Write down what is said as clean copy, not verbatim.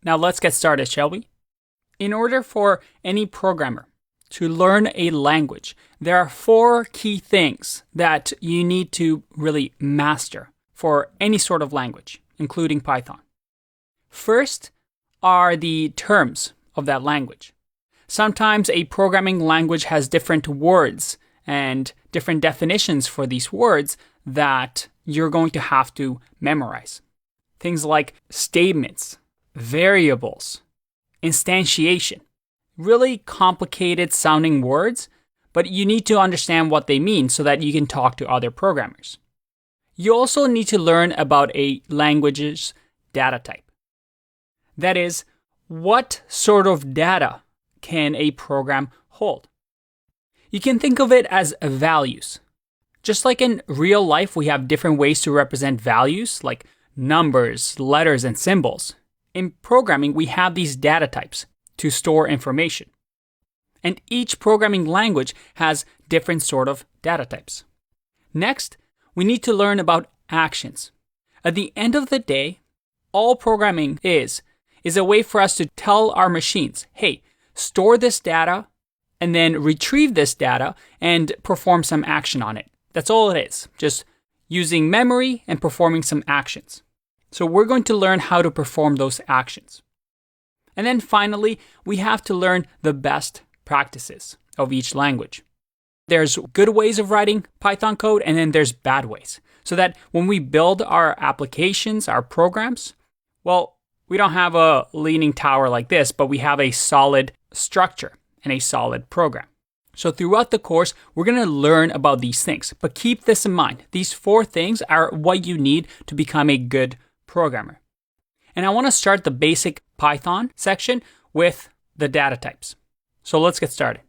Now let's get started, shall we? In order for any programmer to learn a language, there are 4 key things that you need to really master for any sort of language, including Python. First are the terms of that language. Sometimes a programming language has different words and different definitions for these words that you're going to have to memorize. Things like statements, variables, instantiation. Really complicated sounding words, but you need to understand what they mean so that you can talk to other programmers. You also need to learn about a language's data type. That is, what sort of data can a program hold? You can think of it as values. Just like in real life, we have different ways to represent values, like numbers, letters, and symbols. In programming, we have these data types to store information. And each programming language has different sort of data types. Next, we need to learn about actions. At the end of the day, all programming is a way for us to tell our machines, hey, store this data and then retrieve this data and perform some action on it. That's all it is, just using memory and performing some actions. So we're going to learn how to perform those actions. And then finally, we have to learn the best practices of each language. There's good ways of writing Python code, and then there's bad ways. So that when we build our applications, our programs, well, we don't have a leaning tower like this, but we have a solid structure and a solid program. So throughout the course, we're going to learn about these things. But keep this in mind. These 4 things are what you need to become a good programmer. And I want to start the basic Python section with the data types. So let's get started.